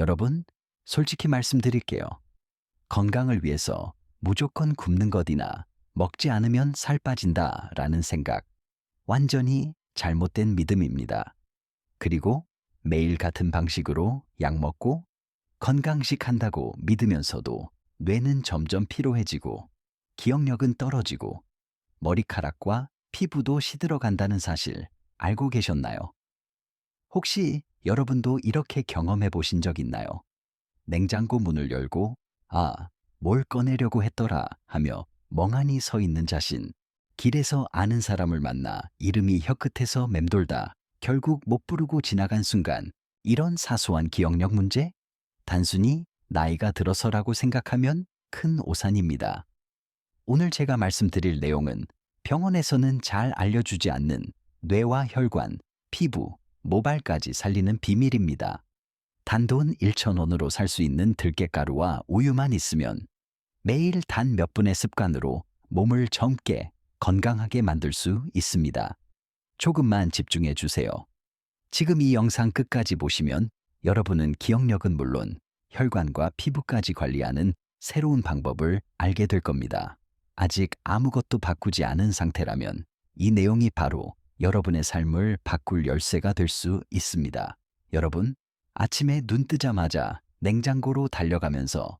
여러분, 솔직히 말씀드릴게요. 건강을 위해서 무조건 굶는 것이나 먹지 않으면 살 빠진다 라는 생각, 완전히 잘못된 믿음입니다. 그리고 매일 같은 방식으로 약 먹고 건강식 한다고 믿으면서도 뇌는 점점 피로해지고 기억력은 떨어지고 머리카락과 피부도 시들어간다는 사실 알고 계셨나요? 혹시 여러분도 이렇게 경험해 보신 적 있나요? 냉장고 문을 열고 뭘 꺼내려고 했더라 하며 멍하니 서 있는 자신, 길에서 아는 사람을 만나 이름이 혀끝에서 맴돌다 결국 못 부르고 지나간 순간, 이런 사소한 기억력 문제? 단순히 나이가 들어서라고 생각하면 큰 오산입니다. 오늘 제가 말씀드릴 내용은 병원에서는 잘 알려주지 않는 뇌와 혈관, 피부, 모발까지 살리는 비밀입니다. 단돈 1,000원으로 살 수 있는 들깨가루와 우유만 있으면 매일 단 몇 분의 습관으로 몸을 젊게 건강하게 만들 수 있습니다. 조금만 집중해 주세요. 지금 이 영상 끝까지 보시면 여러분은 기억력은 물론 혈관과 피부까지 관리하는 새로운 방법을 알게 될 겁니다. 아직 아무것도 바꾸지 않은 상태라면 이 내용이 바로 여러분의 삶을 바꿀 열쇠가 될 수 있습니다. 여러분, 아침에 눈 뜨자마자 냉장고로 달려가면서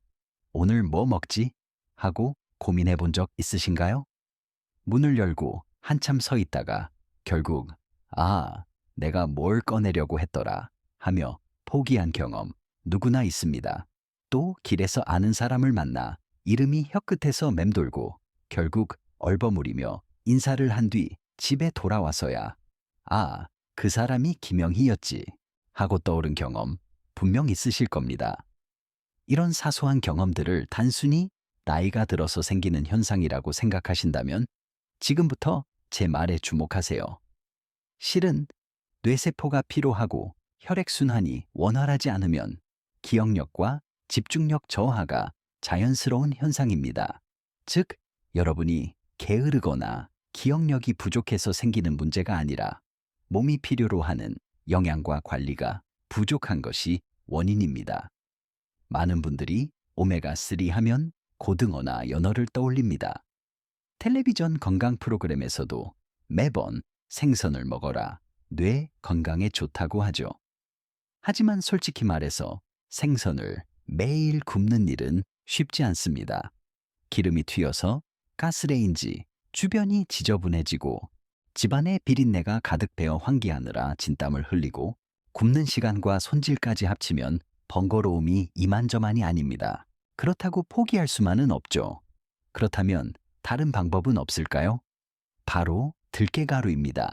오늘 뭐 먹지? 하고 고민해 본 적 있으신가요? 문을 열고 한참 서 있다가 결국 내가 뭘 꺼내려고 했더라 하며 포기한 경험 누구나 있습니다. 또 길에서 아는 사람을 만나 이름이 혀끝에서 맴돌고 결국 얼버무리며 인사를 한 뒤 집에 돌아와서야 그 사람이 김영희였지 하고 떠오른 경험 분명 있으실 겁니다. 이런 사소한 경험들을 단순히 나이가 들어서 생기는 현상이라고 생각하신다면 지금부터 제 말에 주목하세요. 실은 뇌세포가 피로하고 혈액순환이 원활하지 않으면 기억력과 집중력 저하가 자연스러운 현상입니다. 즉, 여러분이 게으르거나 기억력이 부족해서 생기는 문제가 아니라 몸이 필요로 하는 영양과 관리가 부족한 것이 원인입니다. 많은 분들이 오메가3 하면 고등어나 연어를 떠올립니다. 텔레비전 건강 프로그램에서도 매번 생선을 먹어라, 뇌 건강에 좋다고 하죠. 하지만 솔직히 말해서 생선을 매일 굽는 일은 쉽지 않습니다. 기름이 튀어서 가스레인지 주변이 지저분해지고 집안에 비린내가 가득 배어 환기하느라 진땀을 흘리고 굽는 시간과 손질까지 합치면 번거로움이 이만저만이 아닙니다. 그렇다고 포기할 수만은 없죠. 그렇다면 다른 방법은 없을까요? 바로 들깨가루입니다.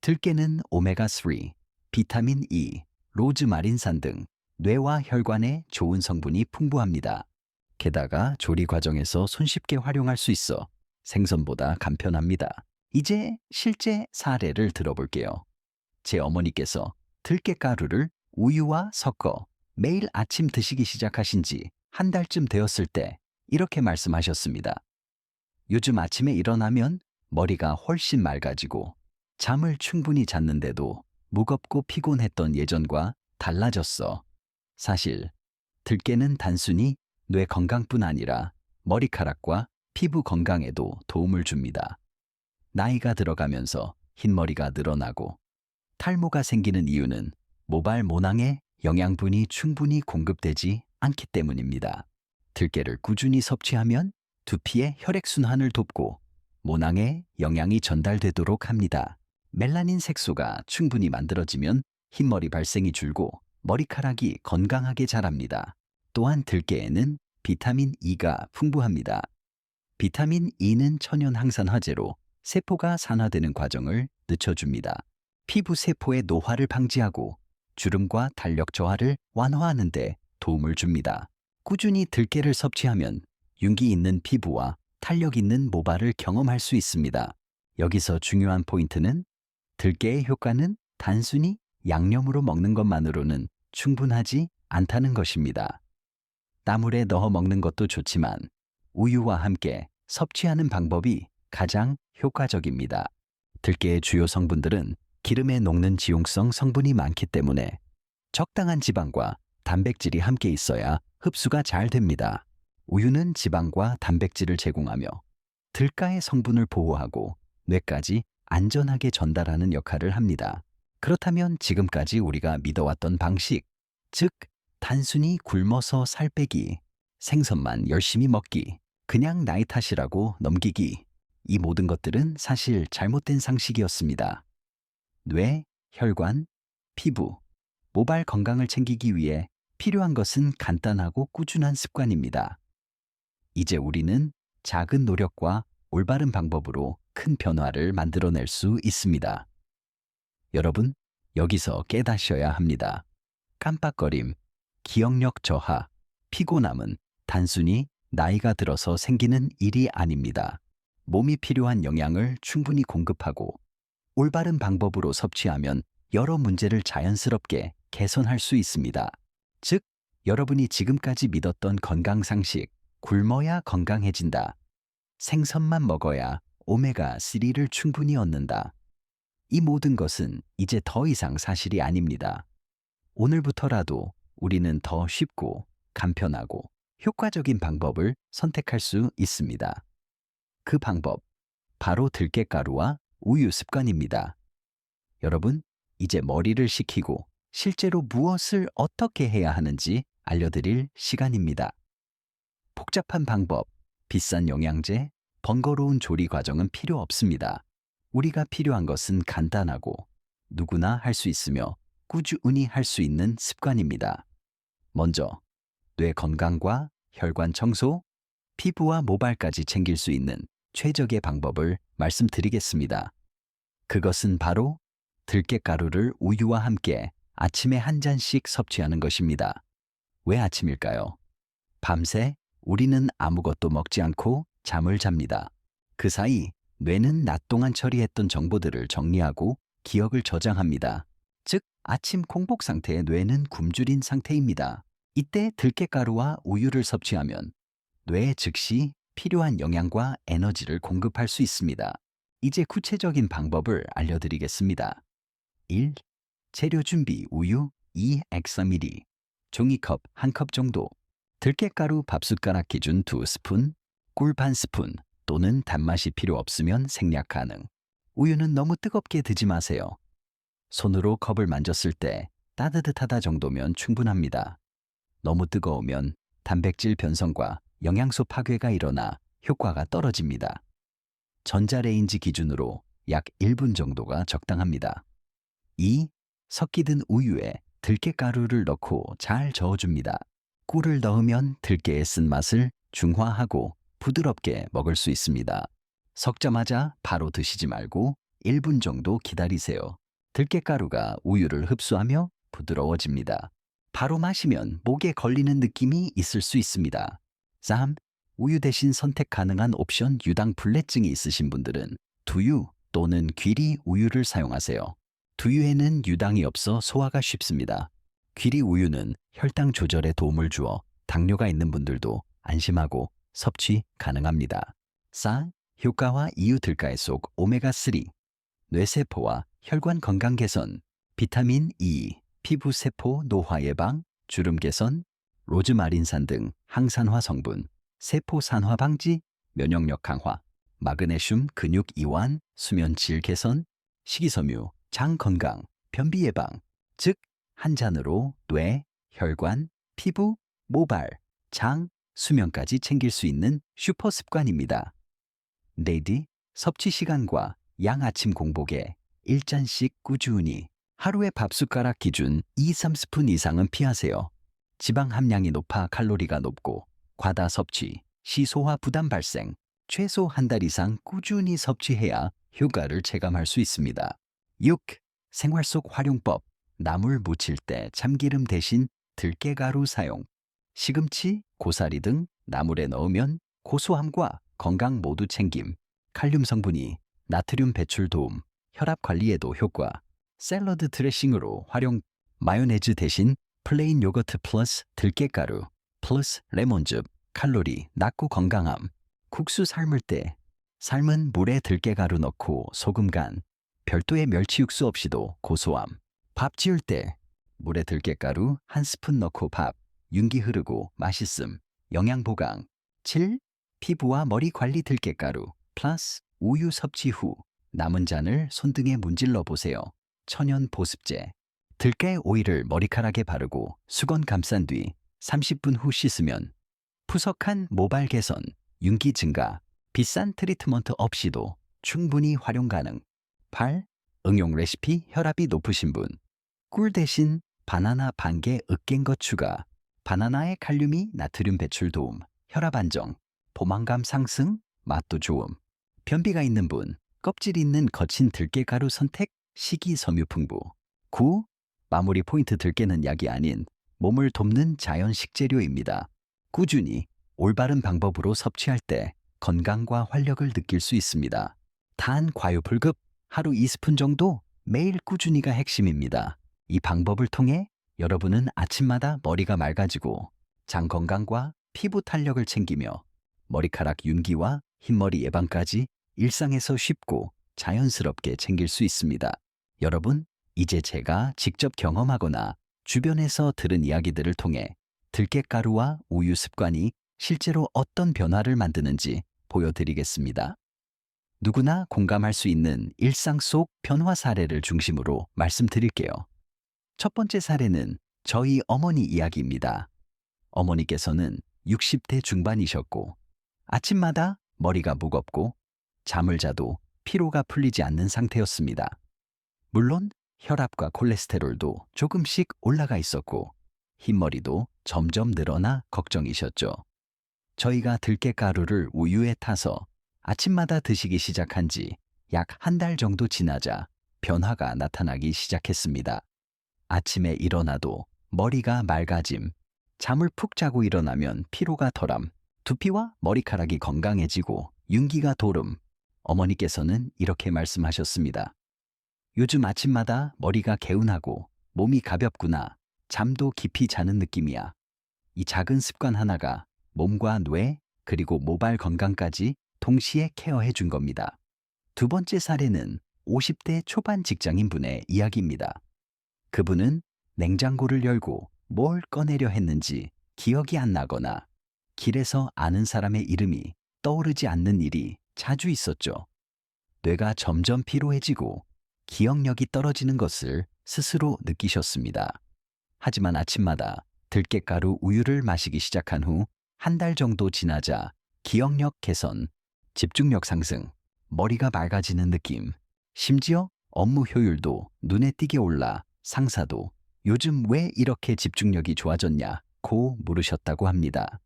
들깨는 오메가3, 비타민 E, 로즈마린산 등 뇌와 혈관에 좋은 성분이 풍부합니다. 게다가 조리 과정에서 손쉽게 활용할 수 있어 생선보다 간편합니다. 이제 실제 사례를 들어볼게요. 제 어머니께서 들깨가루를 우유와 섞어 매일 아침 드시기 시작하신 지 한 달쯤 되었을 때 이렇게 말씀하셨습니다. 요즘 아침에 일어나면 머리가 훨씬 맑아지고 잠을 충분히 잤는데도 무겁고 피곤했던 예전과 달라졌어. 사실 들깨는 단순히 뇌 건강뿐 아니라 머리카락과 피부 건강에도 도움을 줍니다. 나이가 들어가면서 흰머리가 늘어나고 탈모가 생기는 이유는 모발 모낭에 영양분이 충분히 공급되지 않기 때문입니다. 들깨를 꾸준히 섭취하면 두피의 혈액순환을 돕고 모낭에 영양이 전달되도록 합니다. 멜라닌 색소가 충분히 만들어지면 흰머리 발생이 줄고 머리카락이 건강하게 자랍니다. 또한 들깨에는 비타민 E가 풍부합니다. 비타민 E는 천연 항산화제로 세포가 산화되는 과정을 늦춰줍니다. 피부 세포의 노화를 방지하고 주름과 탄력 저하를 완화하는 데 도움을 줍니다. 꾸준히 들깨를 섭취하면 윤기 있는 피부와 탄력 있는 모발을 경험할 수 있습니다. 여기서 중요한 포인트는 들깨의 효과는 단순히 양념으로 먹는 것만으로는 충분하지 않다는 것입니다. 나물에 넣어 먹는 것도 좋지만 우유와 함께 섭취하는 방법이 가장 효과적입니다. 들깨의 주요 성분들은 기름에 녹는 지용성 성분이 많기 때문에 적당한 지방과 단백질이 함께 있어야 흡수가 잘 됩니다. 우유는 지방과 단백질을 제공하며 들가의 성분을 보호하고 뇌까지 안전하게 전달하는 역할을 합니다. 그렇다면 지금까지 우리가 믿어왔던 방식, 즉 단순히 굶어서 살 빼기, 생선만 열심히 먹기, 그냥 나이 탓이라고 넘기기, 이 모든 것들은 사실 잘못된 상식이었습니다. 뇌, 혈관, 피부, 모발 건강을 챙기기 위해 필요한 것은 간단하고 꾸준한 습관입니다. 이제 우리는 작은 노력과 올바른 방법으로 큰 변화를 만들어낼 수 있습니다. 여러분, 여기서 깨닫셔야 합니다. 깜빡거림, 기억력 저하, 피곤함은 단순히 나이가 들어서 생기는 일이 아닙니다. 몸이 필요한 영양을 충분히 공급하고 올바른 방법으로 섭취하면 여러 문제를 자연스럽게 개선할 수 있습니다. 즉, 여러분이 지금까지 믿었던 건강 상식, 굶어야 건강해진다, 생선만 먹어야 오메가3를 충분히 얻는다, 이 모든 것은 이제 더 이상 사실이 아닙니다. 오늘부터라도 우리는 더 쉽고 간편하고 효과적인 방법을 선택할 수 있습니다. 그 방법, 바로 들깨가루와 우유 습관입니다. 여러분, 이제 머리를 식히고 실제로 무엇을 어떻게 해야 하는지 알려드릴 시간입니다. 복잡한 방법, 비싼 영양제, 번거로운 조리 과정은 필요 없습니다. 우리가 필요한 것은 간단하고 누구나 할 수 있으며 꾸준히 할 수 있는 습관입니다. 먼저, 뇌 건강과 혈관 청소, 피부와 모발까지 챙길 수 있는 최적의 방법을 말씀드리겠습니다. 그것은 바로 들깨가루를 우유와 함께 아침에 한 잔씩 섭취하는 것입니다. 왜 아침일까요? 밤새 우리는 아무것도 먹지 않고 잠을 잡니다. 그 사이 뇌는 낮 동안 처리했던 정보들을 정리하고 기억을 저장합니다. 즉, 아침 공복 상태의 뇌는 굶주린 상태입니다. 이때 들깨가루와 우유를 섭취하면 뇌에 즉시 필요한 영양과 에너지를 공급할 수 있습니다. 이제 구체적인 방법을 알려드리겠습니다. 1. 재료 준비 우유 2엑사밀리, 종이컵 1컵 정도, 들깨가루 밥숟가락 기준 2스푼, 꿀 반 스푼 또는 단맛이 필요 없으면 생략 가능. 우유는 너무 뜨겁게 드지 마세요. 손으로 컵을 만졌을 때 따뜻하다 정도면 충분합니다. 너무 뜨거우면 단백질 변성과 영양소 파괴가 일어나 효과가 떨어집니다. 전자레인지 기준으로 약 1분 정도가 적당합니다. 2. 섞이 든 우유에 들깨가루를 넣고 잘 저어줍니다. 꿀을 넣으면 들깨의 쓴맛을 중화하고 부드럽게 먹을 수 있습니다. 섞자마자 바로 드시지 말고 1분 정도 기다리세요. 들깨가루가 우유를 흡수하며 부드러워집니다. 바로 마시면 목에 걸리는 느낌이 있을 수 있습니다. 3. 우유 대신 선택 가능한 옵션 유당불내증이 있으신 분들은 두유 또는 귀리 우유를 사용하세요. 두유에는 유당이 없어 소화가 쉽습니다. 귀리 우유는 혈당 조절에 도움을 주어 당뇨가 있는 분들도 안심하고 섭취 가능합니다. 4. 효과와 이유 들가에 속 오메가3, 뇌세포와 혈관 건강 개선, 비타민 E, 피부 세포 노화 예방, 주름 개선, 로즈마린산 등 항산화 성분, 세포 산화 방지, 면역력 강화, 마그네슘 근육 이완, 수면 질 개선, 식이섬유, 장 건강, 변비 예방, 즉 한 잔으로 뇌, 혈관, 피부, 모발, 장, 수면까지 챙길 수 있는 슈퍼 습관입니다. 레디, 섭취 시간과 양 아침 공복에 1잔씩 꾸준히 하루에 밥숟가락 기준 2-3스푼 이상은 피하세요. 지방 함량이 높아 칼로리가 높고 과다 섭취, 시소화 부담 발생, 최소 한 달 이상 꾸준히 섭취해야 효과를 체감할 수 있습니다. 6. 생활 속 활용법, 나물 무칠 때 참기름 대신 들깨가루 사용. 시금치, 고사리 등 나물에 넣으면 고소함과 건강 모두 챙김, 칼륨 성분이 나트륨 배출 도움, 혈압 관리에도 효과, 샐러드 드레싱으로 활용, 마요네즈 대신 플레인 요거트 플러스 들깨가루 플러스 레몬즙, 칼로리 낮고 건강함, 국수 삶을 때 삶은 물에 들깨가루 넣고 소금 간, 별도의 멸치 육수 없이도 고소함, 밥 지을 때 물에 들깨가루 1스푼 넣고 밥, 윤기 흐르고 맛있음. 영양보강. 7. 피부와 머리 관리 들깨가루 플러스 우유 섭취 후 남은 잔을 손등에 문질러 보세요. 천연 보습제. 들깨 오일을 머리카락에 바르고 수건 감싼 뒤 30분 후 씻으면 푸석한 모발 개선, 윤기 증가, 비싼 트리트먼트 없이도 충분히 활용 가능. 8. 응용 레시피 혈압이 높으신 분. 꿀 대신 바나나 반개 으깬 것 추가. 바나나의 칼륨이 나트륨 배출 도움, 혈압 안정, 포만감 상승, 맛도 좋음. 변비가 있는 분, 껍질 있는 거친 들깨가루 선택, 식이섬유 풍부. 9. 마무리 포인트 들깨는 약이 아닌 몸을 돕는 자연 식재료입니다. 꾸준히 올바른 방법으로 섭취할 때 건강과 활력을 느낄 수 있습니다. 단 과유 불급, 하루 2스푼 정도 매일 꾸준히가 핵심입니다. 이 방법을 통해 여러분은 아침마다 머리가 맑아지고 장 건강과 피부 탄력을 챙기며 머리카락 윤기와 흰머리 예방까지 일상에서 쉽고 자연스럽게 챙길 수 있습니다. 여러분, 이제 제가 직접 경험하거나 주변에서 들은 이야기들을 통해 들깨가루와 우유 습관이 실제로 어떤 변화를 만드는지 보여드리겠습니다. 누구나 공감할 수 있는 일상 속 변화 사례를 중심으로 말씀드릴게요. 첫 번째 사례는 저희 어머니 이야기입니다. 어머니께서는 60대 중반이셨고 아침마다 머리가 무겁고 잠을 자도 피로가 풀리지 않는 상태였습니다. 물론 혈압과 콜레스테롤도 조금씩 올라가 있었고 흰머리도 점점 늘어나 걱정이셨죠. 저희가 들깨가루를 우유에 타서 아침마다 드시기 시작한 지 약 한 달 정도 지나자 변화가 나타나기 시작했습니다. 아침에 일어나도 머리가 맑아짐, 잠을 푹 자고 일어나면 피로가 덜함, 두피와 머리카락이 건강해지고 윤기가 도름. 어머니께서는 이렇게 말씀하셨습니다. 요즘 아침마다 머리가 개운하고 몸이 가볍구나. 잠도 깊이 자는 느낌이야. 이 작은 습관 하나가 몸과 뇌 그리고 모발 건강까지 동시에 케어해 준 겁니다. 두 번째 사례는 50대 초반 직장인분의 이야기입니다. 그분은 냉장고를 열고 뭘 꺼내려 했는지 기억이 안 나거나 길에서 아는 사람의 이름이 떠오르지 않는 일이 자주 있었죠. 뇌가 점점 피로해지고 기억력이 떨어지는 것을 스스로 느끼셨습니다. 하지만 아침마다 들깨가루 우유를 마시기 시작한 후 한 달 정도 지나자 기억력 개선, 집중력 상승, 머리가 맑아지는 느낌, 심지어 업무 효율도 눈에 띄게 올라 상사도 요즘 왜 이렇게 집중력이 좋아졌냐고 물으셨다고 합니다.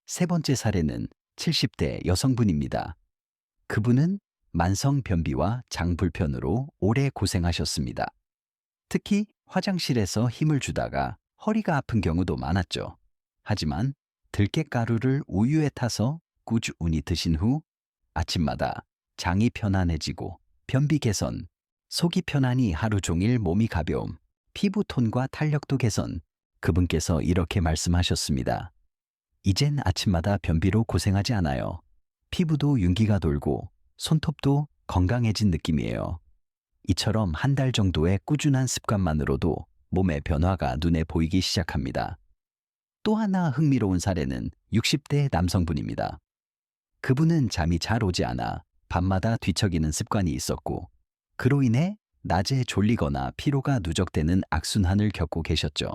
세 번째 사례는 70대 여성분입니다. 그분은 만성 변비와 장 불편으로 오래 고생하셨습니다. 특히 화장실에서 힘을 주다가 허리가 아픈 경우도 많았죠. 하지만 들깨가루를 우유에 타서 꾸준히 드신 후 아침마다 장이 편안해지고 변비 개선, 속이 편안히 하루 종일 몸이 가벼움, 피부 톤과 탄력도 개선. 그분께서 이렇게 말씀하셨습니다. 이젠 아침마다 변비로 고생하지 않아요. 피부도 윤기가 돌고 손톱도 건강해진 느낌이에요. 이처럼 한 달 정도의 꾸준한 습관만으로도 몸의 변화가 눈에 보이기 시작합니다. 또 하나 흥미로운 사례는 60대 남성분입니다. 그분은 잠이 잘 오지 않아 밤마다 뒤척이는 습관이 있었고 그로 인해 낮에 졸리거나 피로가 누적되는 악순환을 겪고 계셨죠.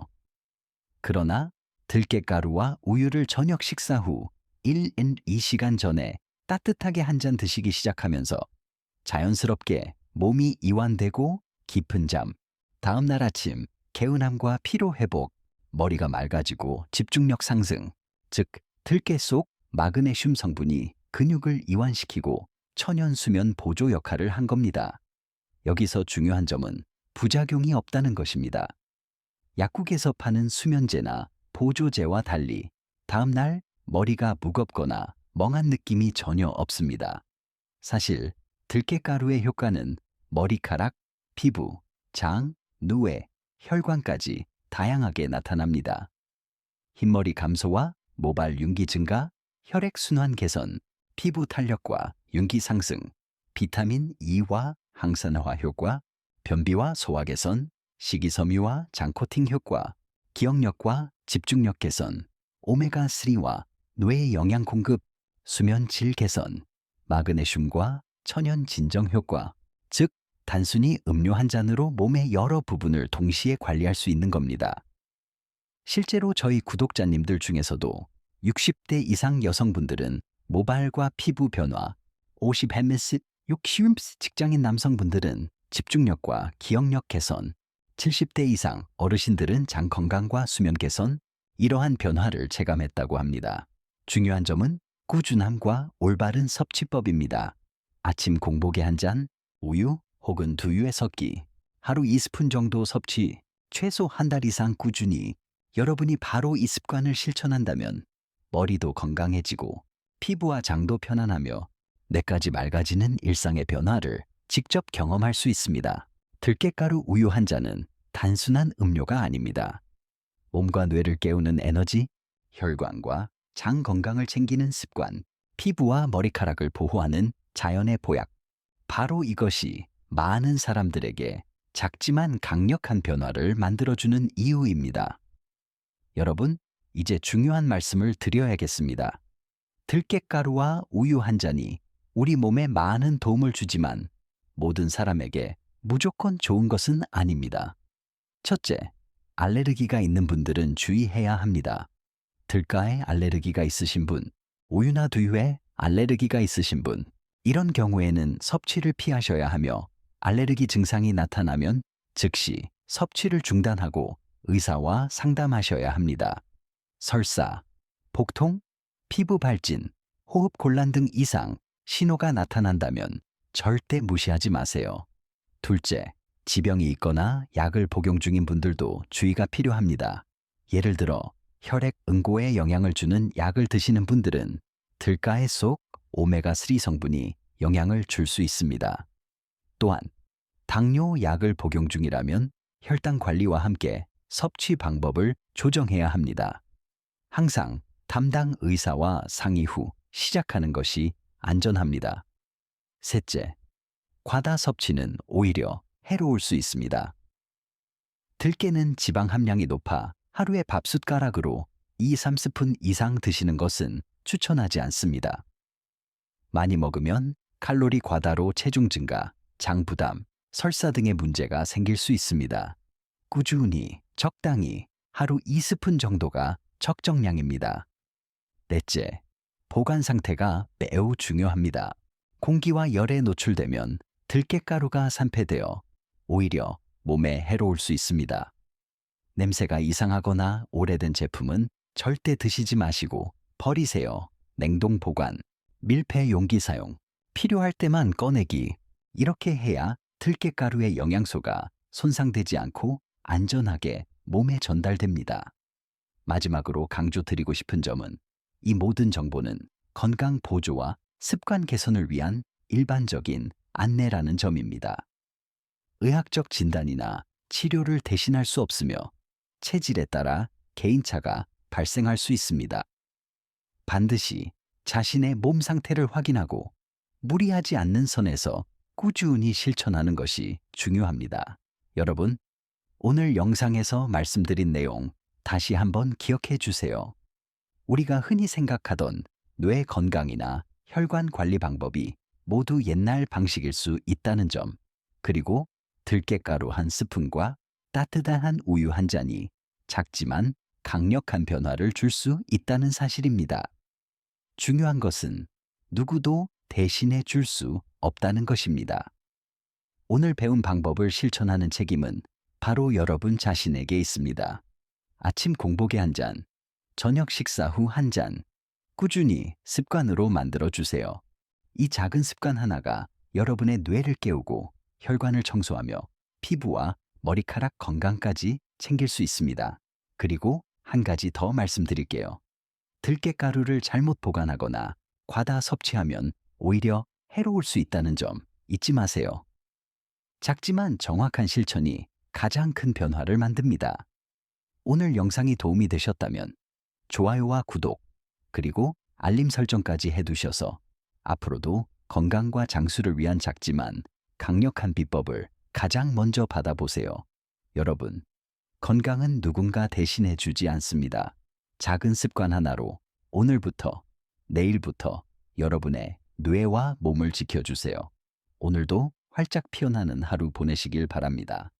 그러나 들깨가루와 우유를 저녁 식사 후 2시간 전에 따뜻하게 한 잔 드시기 시작하면서 자연스럽게 몸이 이완되고 깊은 잠, 다음날 아침 개운함과 피로 회복, 머리가 맑아지고 집중력 상승, 즉 들깨 속 마그네슘 성분이 근육을 이완시키고 천연 수면 보조 역할을 한 겁니다. 여기서 중요한 점은 부작용이 없다는 것입니다. 약국에서 파는 수면제나 보조제와 달리 다음날 머리가 무겁거나 멍한 느낌이 전혀 없습니다. 사실 들깨가루의 효과는 머리카락, 피부, 장, 누에, 혈관까지 다양하게 나타납니다. 흰머리 감소와 모발 윤기 증가, 혈액순환 개선, 피부 탄력과 윤기 상승, 비타민 E와 항산화 효과, 변비와 소화 개선, 식이섬유와 장코팅 효과, 기억력과 집중력 개선, 오메가3와 뇌 영양 공급, 수면 질 개선, 마그네슘과 천연 진정 효과, 즉 단순히 음료 한 잔으로 몸의 여러 부분을 동시에 관리할 수 있는 겁니다. 실제로 저희 구독자님들 중에서도 60대 이상 여성분들은 모발과 피부 변화, 50ms, 60ms 직장인 남성분들은 집중력과 기억력 개선, 70대 이상 어르신들은 장 건강과 수면 개선, 이러한 변화를 체감했다고 합니다. 중요한 점은 꾸준함과 올바른 섭취법입니다. 아침 공복에 한 잔, 우유 혹은 두유에 섞기, 하루 2스푼 정도 섭취, 최소 한 달 이상 꾸준히 여러분이 바로 이 습관을 실천한다면 머리도 건강해지고 피부와 장도 편안하며 뇌까지 맑아지는 일상의 변화를 직접 경험할 수 있습니다. 들깨가루 우유 한 잔은 단순한 음료가 아닙니다. 몸과 뇌를 깨우는 에너지, 혈관과 장 건강을 챙기는 습관, 피부와 머리카락을 보호하는 자연의 보약. 바로 이것이 많은 사람들에게 작지만 강력한 변화를 만들어주는 이유입니다. 여러분, 이제 중요한 말씀을 드려야겠습니다. 들깨가루와 우유 한 잔이 우리 몸에 많은 도움을 주지만 모든 사람에게 무조건 좋은 것은 아닙니다. 첫째, 알레르기가 있는 분들은 주의해야 합니다. 들가에 알레르기가 있으신 분, 우유나 두유에 알레르기가 있으신 분, 이런 경우에는 섭취를 피하셔야 하며 알레르기 증상이 나타나면 즉시 섭취를 중단하고 의사와 상담하셔야 합니다. 설사, 복통, 피부 발진, 호흡 곤란 등 이상, 신호가 나타난다면 절대 무시하지 마세요. 둘째, 지병이 있거나 약을 복용 중인 분들도 주의가 필요합니다. 예를 들어 혈액 응고에 영향을 주는 약을 드시는 분들은 들가에 속 오메가3 성분이 영향을 줄 수 있습니다. 또한 당뇨 약을 복용 중이라면 혈당 관리와 함께 섭취 방법을 조정해야 합니다. 항상 담당 의사와 상의 후 시작하는 것이 안전합니다. 셋째, 과다 섭취는 오히려 해로울 수 있습니다. 들깨는 지방 함량이 높아 하루에 밥숟가락으로 2-3스푼 이상 드시는 것은 추천하지 않습니다. 많이 먹으면 칼로리 과다로 체중 증가, 장 부담, 설사 등의 문제가 생길 수 있습니다. 꾸준히, 적당히 하루 2스푼 정도가 적정량입니다. 넷째, 보관 상태가 매우 중요합니다. 공기와 열에 노출되면 들깨가루가 산패되어 오히려 몸에 해로울 수 있습니다. 냄새가 이상하거나 오래된 제품은 절대 드시지 마시고 버리세요. 냉동 보관, 밀폐 용기 사용, 필요할 때만 꺼내기. 이렇게 해야 들깨가루의 영양소가 손상되지 않고 안전하게 몸에 전달됩니다. 마지막으로 강조드리고 싶은 점은 이 모든 정보는 건강 보조와 습관 개선을 위한 일반적인 안내라는 점입니다. 의학적 진단이나 치료를 대신할 수 없으며 체질에 따라 개인차가 발생할 수 있습니다. 반드시 자신의 몸 상태를 확인하고 무리하지 않는 선에서 꾸준히 실천하는 것이 중요합니다. 여러분, 오늘 영상에서 말씀드린 내용 다시 한번 기억해 주세요. 우리가 흔히 생각하던 뇌 건강이나 혈관 관리 방법이 모두 옛날 방식일 수 있다는 점, 그리고 들깨가루 한 스푼과 따뜻한 우유 한 잔이 작지만 강력한 변화를 줄 수 있다는 사실입니다. 중요한 것은 누구도 대신해 줄 수 없다는 것입니다. 오늘 배운 방법을 실천하는 책임은 바로 여러분 자신에게 있습니다. 아침 공복에 한 잔, 저녁 식사 후 한 잔, 꾸준히 습관으로 만들어 주세요. 이 작은 습관 하나가 여러분의 뇌를 깨우고 혈관을 청소하며 피부와 머리카락 건강까지 챙길 수 있습니다. 그리고 한 가지 더 말씀드릴게요. 들깨가루를 잘못 보관하거나 과다 섭취하면 오히려 해로울 수 있다는 점 잊지 마세요. 작지만 정확한 실천이 가장 큰 변화를 만듭니다. 오늘 영상이 도움이 되셨다면 좋아요와 구독, 그리고 알림 설정까지 해두셔서 앞으로도 건강과 장수를 위한 작지만 강력한 비법을 가장 먼저 받아보세요. 여러분, 건강은 누군가 대신해 주지 않습니다. 작은 습관 하나로 오늘부터, 내일부터 여러분의 뇌와 몸을 지켜주세요. 오늘도 활짝 피어나는 하루 보내시길 바랍니다.